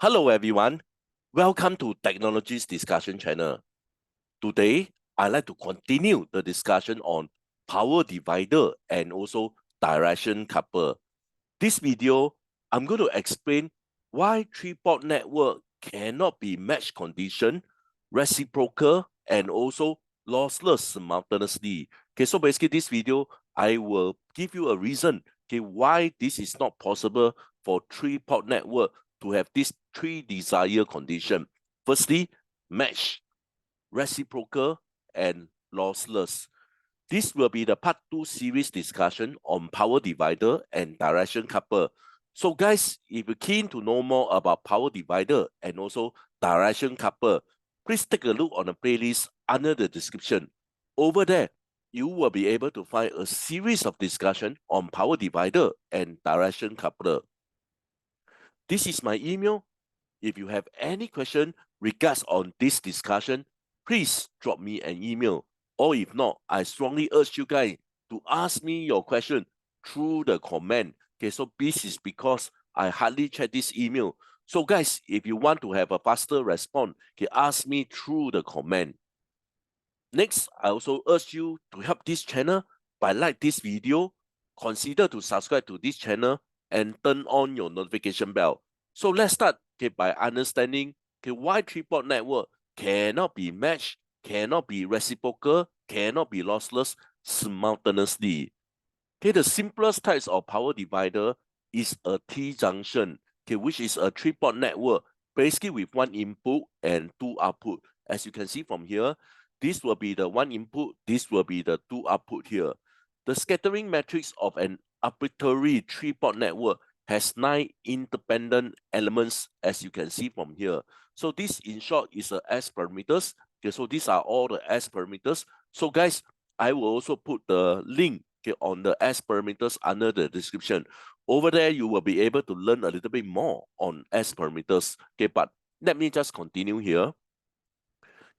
Hello everyone, welcome to Technologies Discussion Channel. Today, I'd like to continue the discussion on power divider and also direction coupler. This video, I'm going to explain why three-port network cannot be match condition, reciprocal, and also lossless simultaneously. Okay, so basically this video, I will give you a reason why this is not possible for three-port network to have these three desired conditions. Firstly, match, reciprocal, and lossless. This will be the part 2 series discussion on power divider and direction coupler. So guys, if you're keen to know more about power divider and also direction coupler, please take a look on the playlist under the description. Over there, you will be able to find a series of discussion on power divider and direction coupler. This is my email. If you have any question regards on this discussion, please drop me an email. Or if not, I strongly urge you guys to ask me your question through the comment. Okay, so this is because I hardly check this email. So guys, if you want to have a faster response, okay, ask me through the comment. Next, I also urge you to help this channel by like this video, consider to subscribe to this channel, and turn on your notification bell. So let's start by understanding why three-port network cannot be matched, cannot be reciprocal, cannot be lossless simultaneously. The simplest types of power divider is a T-Junction, which is a three-port network, basically with one input and two output. As you can see from here, this will be the one input, this will be the two output here. The scattering matrix of an arbitrary three-port network has 9 independent elements, as you can see from here. So this, in short, is a S parameters. So these are all the S parameters. So guys, I will also put the link on the S parameters under the description. Over there, you will be able to learn a little bit more on S parameters. But let me just continue here.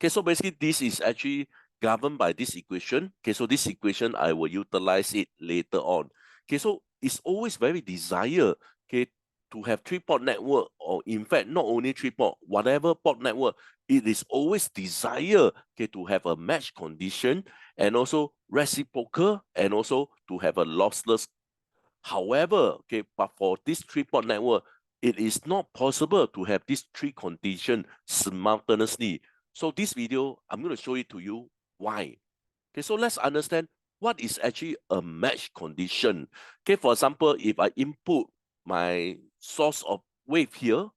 So basically this is actually governed by this equation. So this equation, I will utilize it later on. So it's always very desired, to have three-port network, or in fact, not only three-port, whatever port network, it is always desired, to have a match condition and also reciprocal and also to have a lossless. However, but for this three-port network, it is not possible to have these three conditions simultaneously. So this video, I'm going to show it to you why. So let's understand what is actually a match condition. For example, if I input my source of wave here,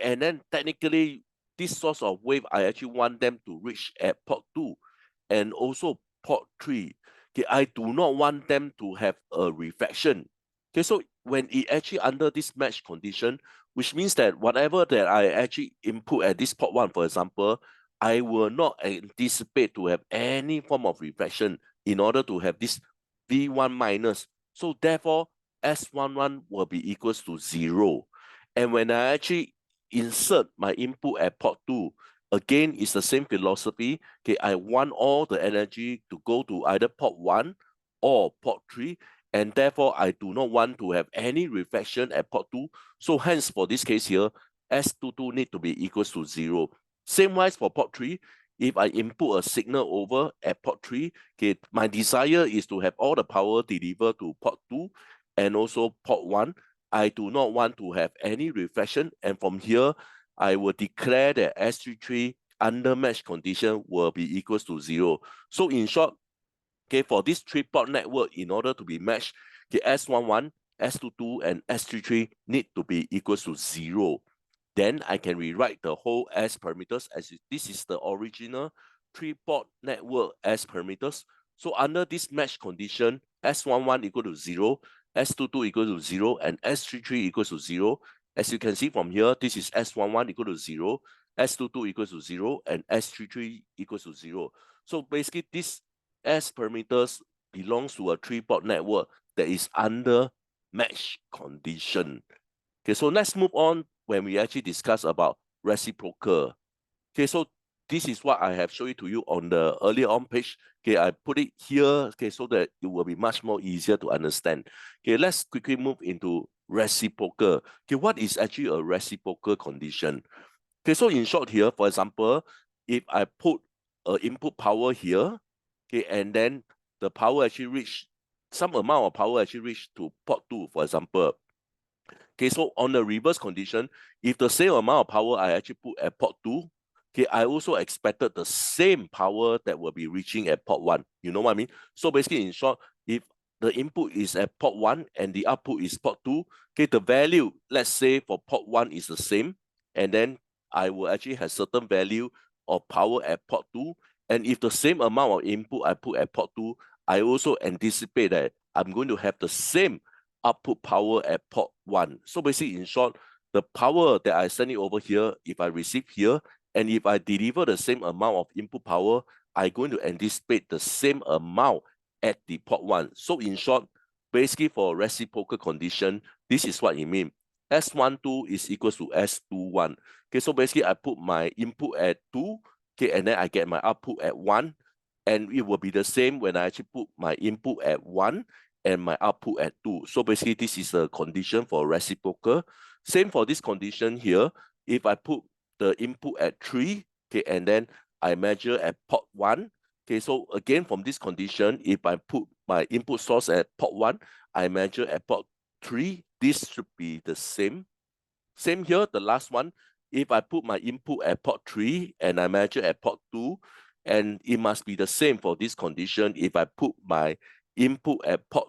and then technically this source of wave, I actually want them to reach at port 2 and also port 3. I do not want them to have a reflection. So when it actually under this match condition, which means that whatever that I actually input at this port 1, for example, I will not anticipate to have any form of reflection in order to have this V1 minus. So therefore, S11 will be equals to 0. And when I actually insert my input at port 2, again, it's the same philosophy. I want all the energy to go to either port 1 or port 3, and therefore I do not want to have any reflection at port 2. So hence, for this case here, S22 need to be equals to 0. Same wise for port 3, if I input a signal over at port 3, my desire is to have all the power delivered to port 2 and also port 1. I do not want to have any reflection, and from here, I will declare that S33 under match condition will be equals to 0. So in short, for this three-port network, in order to be matched, S11, S22, and S33 need to be equals to 0. Then I can rewrite the whole S parameters as this is the original three-port network S parameters. So under this match condition, S11 equal to 0, S22 equal to 0, and S33 equals to 0. As you can see from here, this is S11 equal to 0, S22 equals to 0, and S33 equals to 0. So basically, this S parameters belongs to a three-port network that is under match condition. So let's move on when we actually discuss about reciprocal. So this is what I have shown it to you on the earlier on page. I put it here, so that it will be much more easier to understand. Let's quickly move into reciprocal. Okay, what is actually a reciprocal condition? Okay, so in short here, for example, if I put input power here, okay, and then the power actually reach, some amount of power actually reach to port 2, for example. Okay, so on the reverse condition, if the same amount of power I actually put at port 2, okay, I also expected the same power that will be reaching at port 1. You know what I mean? So basically, in short, if the input is at port 1 and the output is port 2, okay, the value, let's say for port 1 is the same, and then I will actually have certain value of power at port 2. And if the same amount of input I put at port 2, I also anticipate that I'm going to have the same output power at port 1. So basically, in short, the power that I send it over here, if I receive here, and if I deliver the same amount of input power, I'm going to anticipate the same amount at the port 1. So in short, basically for reciprocal condition, this is what it means. S12 is equals to S21. Okay, so basically I put my input at 2, okay, and then I get my output at 1, and it will be the same when I actually put my input at 1 and my output at 2. So basically, this is a condition for reciprocal. Same for this condition here. If I put the input at 3, okay, and then I measure at port 1, okay, so again, from this condition, if I put my input source at port 1, I measure at port 3, this should be the same. Same here, the last one, if I put my input at port 3 and I measure at port 2, and it must be the same for this condition if I put my input at port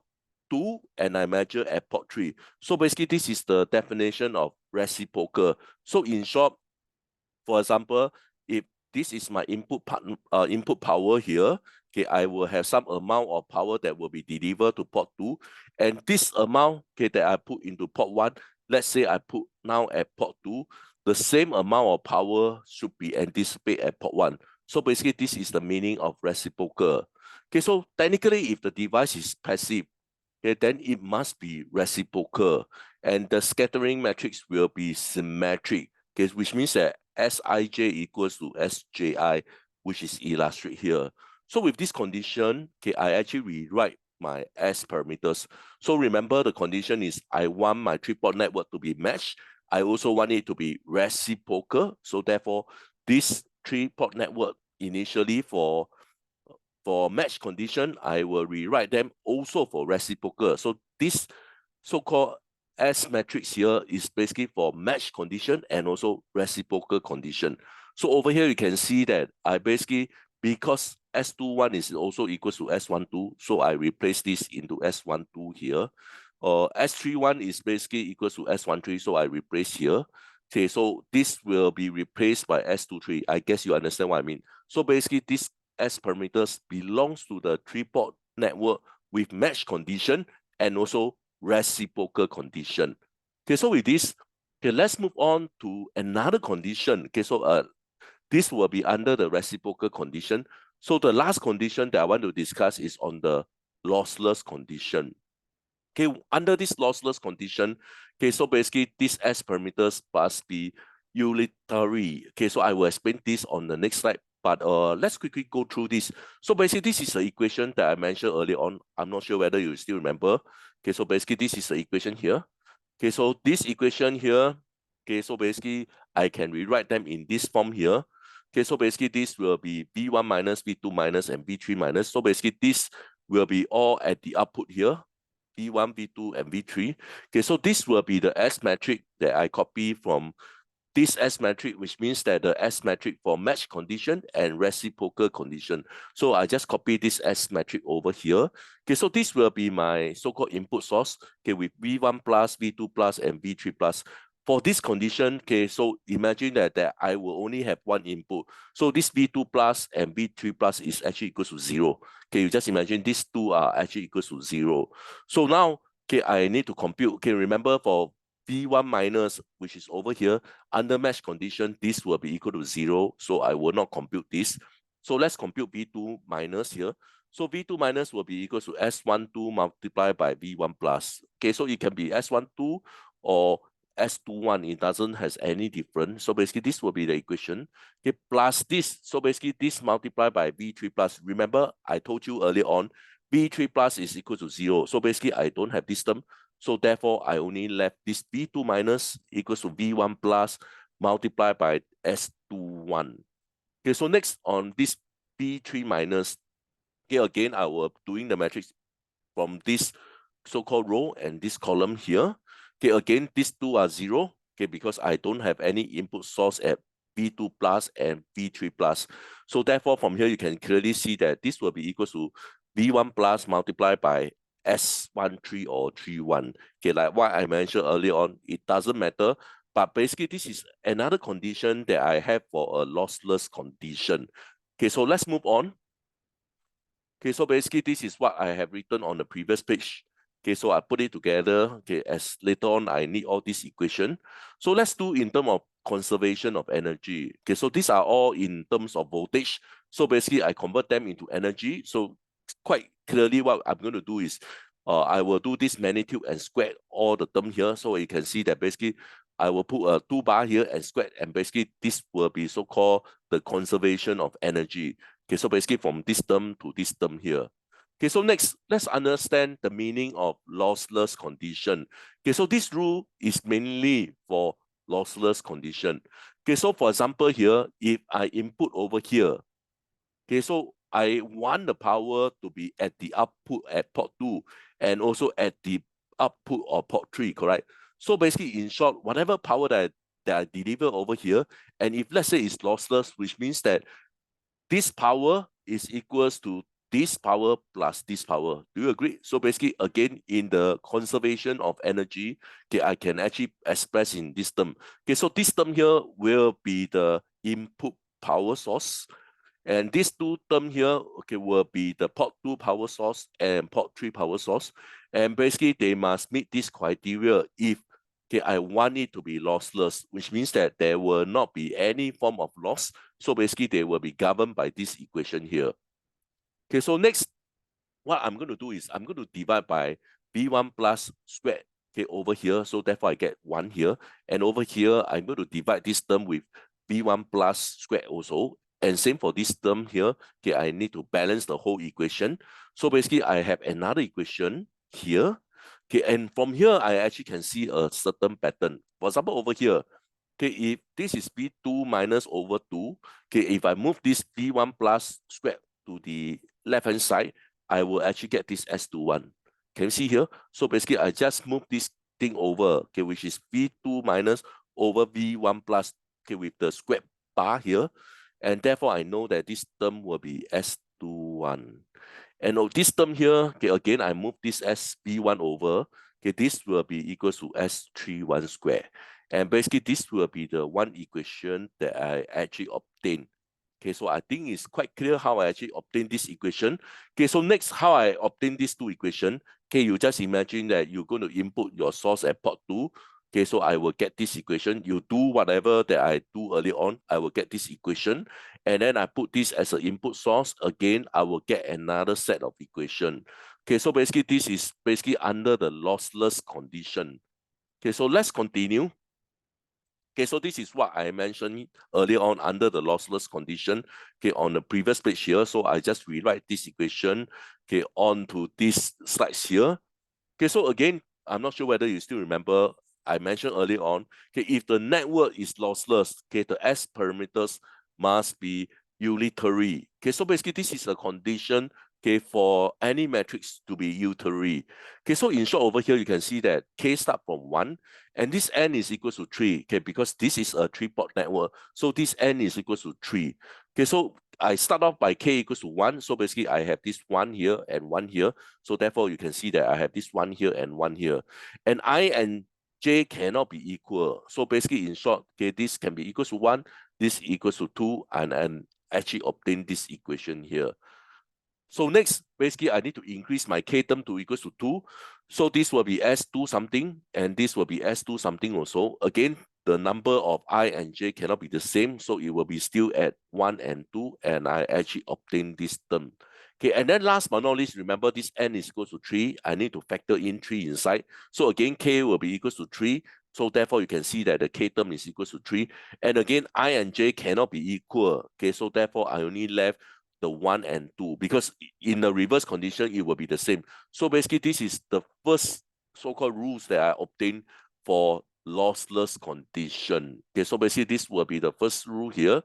2 and I measure at port 3. So basically, this is the definition of reciprocal. So in short, for example, if this is my input power here, okay, I will have some amount of power that will be delivered to port 2, and this amount, okay, that I put into port 1, let's say I put now at port 2, the same amount of power should be anticipated at port 1. So basically, this is the meaning of reciprocal. Okay, so technically, if the device is passive, okay, then it must be reciprocal, and the scattering matrix will be symmetric, okay, which means that Sij equals to Sji, which is illustrated here. So with this condition, okay, I actually rewrite my S parameters. So remember, the condition is I want my three-port network to be matched. I also want it to be reciprocal. So therefore, this three-port network initially for match condition, I will rewrite them also for reciprocal. So this so-called S matrix here is basically for match condition and also reciprocal condition. So over here, you can see that I basically, because S21 is also equals to S12, so I replace this into S12 here. S31 is basically equals to S13, so I replace here. Okay, so this will be replaced by S23. I guess you understand what I mean. So basically, this S parameters belongs to the three-port network with match condition and also reciprocal condition. Okay, so with this, okay, let's move on to another condition. Okay, so this will be under the reciprocal condition. So the last condition that I want to discuss is on the lossless condition. Okay, under this lossless condition, okay, so basically this S parameters must be unitary. Okay, so I will explain this on the next slide. But let's quickly go through this. So basically, this is the equation that I mentioned earlier on. I'm not sure whether you still remember. Okay, so basically, this is the equation here. Okay, so this equation here, okay, so basically, I can rewrite them in this form here. Okay, so basically, this will be V1 minus, V2 minus, and V3 minus. So basically, this will be all at the output here. V1, V2, and V3. Okay, so this will be the S metric that I copy from this S metric, which means that the S metric for match condition and reciprocal condition. So I just copy this S metric over here. Okay, so this will be my so-called input source, okay, with V1 plus, V2 plus, and V3 plus. For this condition, okay, so imagine that I will only have one input. So this V2 plus and V3 plus is actually equals to 0. Okay, you just imagine these two are actually equals to 0. So now, okay, I need to compute. Okay, remember for V1 minus, which is over here, under match condition, this will be equal to 0. So I will not compute this. So let's compute V2 minus here. So V2 minus will be equal to S12 multiplied by V1 plus. Okay, so it can be S12 or S21. It doesn't has any difference. So basically, this will be the equation. Okay, plus this. So basically, this multiplied by V3 plus. Remember, I told you earlier on, V3 plus is equal to 0. So basically, I don't have this term. So therefore, I only left this V2 minus equals to V1 plus multiplied by S21. Okay, so next on this V3 minus, okay, again, I will doing the matrix from this so-called row and this column here. Okay, again, these two are 0, okay, because I don't have any input source at V2 plus and V3 plus. So therefore, from here, you can clearly see that this will be equal to V1 plus multiplied by S13 or 31. Okay, like what I mentioned earlier on, it doesn't matter. But basically, this is another condition that I have for a lossless condition. Okay, so let's move on. Okay, so basically this is what I have written on the previous page. Okay, so I put it together. Okay, as later on I need all this equation. So let's do in terms of conservation of energy. Okay, so these are all in terms of voltage. So basically I convert them into energy. So quite clearly what I'm going to do is I will do this magnitude and square all the term here. So you can see that basically I will put a 2 bar here and square, and basically this will be so-called the conservation of energy. Okay, so basically from this term to this term here. Okay, so next, let's understand the meaning of lossless condition. Okay, so this rule is mainly for lossless condition. Okay, so for example here, if I input over here, okay, so I want the power to be at the output at port 2 and also at the output of port 3, correct? So basically, in short, whatever power that I deliver over here, and if let's say it's lossless, which means that this power is equals to this power plus this power. Do you agree? So basically, again, in the conservation of energy, okay, I can actually express in this term. Okay, so this term here will be the input power source. And these two terms here, okay, will be the port 2 power source and port 3 power source. And basically, they must meet this criteria if, okay, I want it to be lossless, which means that there will not be any form of loss. So basically, they will be governed by this equation here. Okay, so next, what I'm going to do is I'm going to divide by V1 plus squared, okay, over here. So therefore, I get 1 here. And over here, I'm going to divide this term with V1 plus squared also. And same for this term here, okay, I need to balance the whole equation. So basically, I have another equation here. Okay, and from here, I actually can see a certain pattern. For example, over here, okay, if this is V2 minus over 2, okay, if I move this V1 plus squared to the left-hand side, I will actually get this S21. Can you see here? So basically, I just move this thing over, okay, which is V2 minus over V1 plus, okay, with the square bar here. And therefore, I know that this term will be S21. And this term here, okay, again, I move this SB1 over. Okay, this will be equals to S31 square. And basically, this will be the one equation that I actually obtain. Okay, so I think it's quite clear how I actually obtain this equation. Okay, so next, how I obtain these two equations. Okay, you just imagine that you're going to input your source at port 2. Okay, so I will get this equation. You do whatever that I do earlier on, I will get this equation. And then I put this as an input source. Again, I will get another set of equation. Okay, so basically, this is basically under the lossless condition. Okay, so let's continue. Okay, so this is what I mentioned earlier on under the lossless condition, okay, on the previous page here. So I just rewrite this equation, okay, onto these slides here. Okay, so again, I'm not sure whether you still remember, I mentioned earlier on, okay, if the network is lossless, okay, the S parameters must be unitary. Okay, so basically this is a condition, okay, for any matrix to be unitary. Okay, so in short over here, you can see that K start from 1, and this N is equal to 3, okay, because this is a 3-port network. So this N is equal to 3. Okay, so I start off by K equals to 1. So basically I have this 1 here and 1 here. So therefore you can see that I have this 1 here and 1 here. And I and J cannot be equal. So basically in short, okay, this can be equals to 1, this equals to 2, and actually obtain this equation here. So next, basically I need to increase my K term to equals to 2. So this will be S2 something, and this will be S2 something also. Again, the number of I and J cannot be the same, so it will be still at 1 and 2, and I actually obtain this term. Okay, and then last but not least, remember this N is equal to 3. I need to factor in 3 inside. So again, K will be equals to 3. So therefore, you can see that the K term is equals to 3. And again, I and J cannot be equal. Okay, so therefore, I only left the 1 and 2, because in the reverse condition, it will be the same. So basically, this is the first so-called rules that I obtained for lossless condition. Okay, so basically this will be the first rule here.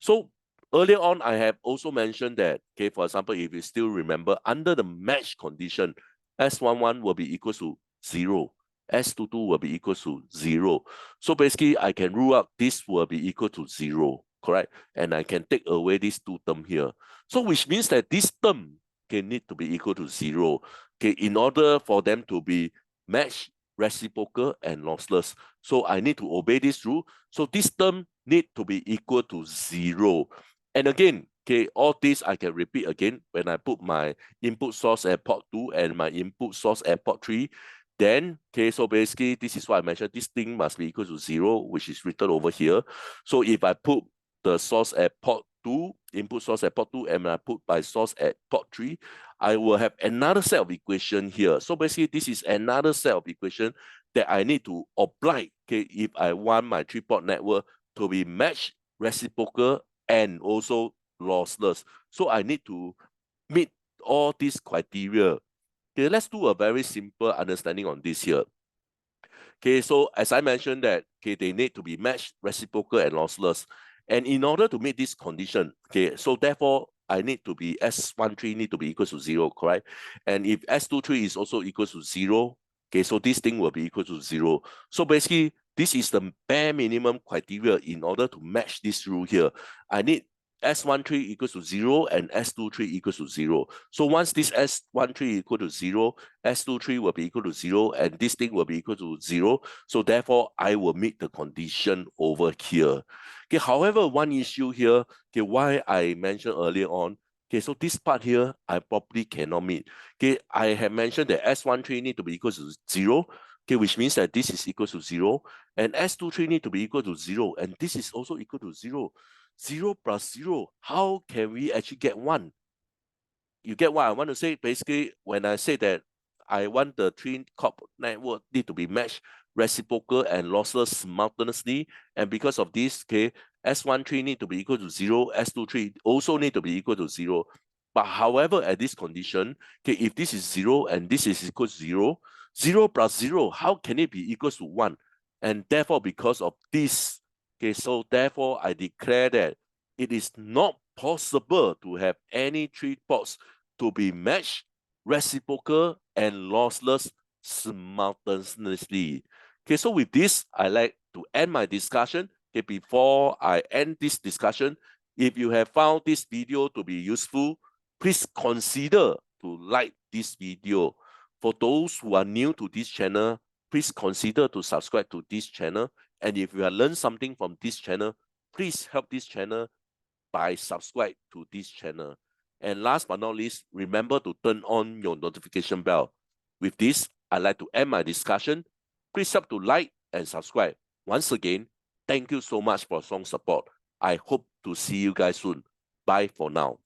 So earlier on, I have also mentioned that, okay, for example, if you still remember, under the match condition, S11 will be equal to 0. S22 will be equal to 0. So basically, I can rule out this will be equal to 0, correct? And I can take away these two terms here. So which means that this term can need to be equal to 0, okay, in order for them to be matched, reciprocal, and lossless. So I need to obey this rule. So this term need to be equal to 0. And again, okay, all this I can repeat again when I put my input source at port 2 and my input source at port 3. Then, okay, so basically this is what I mentioned. This thing must be equal to 0, which is written over here. So if I put the source at port 2, input source at port 2, and I put my source at port 3, I will have another set of equation here. So basically, this is another set of equation that I need to apply, okay, if I want my 3-port network to be matched, reciprocal, and also lossless. So I need to meet all these criteria. Okay, let's do a very simple understanding on this here. Okay, so as I mentioned that, okay, they need to be matched, reciprocal, and lossless. And in order to meet this condition, okay, so therefore, I need to be S13 need to be equal to 0, correct? And if S23 is also equal to 0, okay, so this thing will be equal to 0. So basically, this is the bare minimum criteria in order to match this rule here. I need S13 equals to 0 and S23 equals to 0. So once this S13 equal to 0, S23 will be equal to 0, and this thing will be equal to 0. So therefore, I will meet the condition over here. Okay, however, one issue here, okay, why I mentioned earlier on, okay, so this part here, I probably cannot meet. Okay, I have mentioned that S13 need to be equal to 0, okay, which means that this is equal to 0, and S23 need to be equal to 0, and this is also equal to 0. 0 plus 0, how can we actually get 1? You get what I want to say? Basically, when I say that I want the 3-port network need to be matched, reciprocal, and lossless simultaneously, and because of this, okay, S13 need to be equal to 0, S23 also need to be equal to 0. But however, at this condition, okay, if this is 0 and this is equal to 0, 0 plus 0, how can it be equal to 1? And therefore, because of this, okay, so therefore, I declare that it is not possible to have any 3 ports to be matched, reciprocal, and lossless simultaneously. Okay, so with this, I like to end my discussion. Okay, before I end this discussion, if you have found this video to be useful, please consider to like this video. For those who are new to this channel, please consider to subscribe to this channel. And if you have learned something from this channel, please help this channel by subscribe to this channel. And last but not least, remember to turn on your notification bell. With this, I'd like to end my discussion. Please help to like and subscribe. Once again, thank you so much for strong support. I hope to see you guys soon. Bye for now.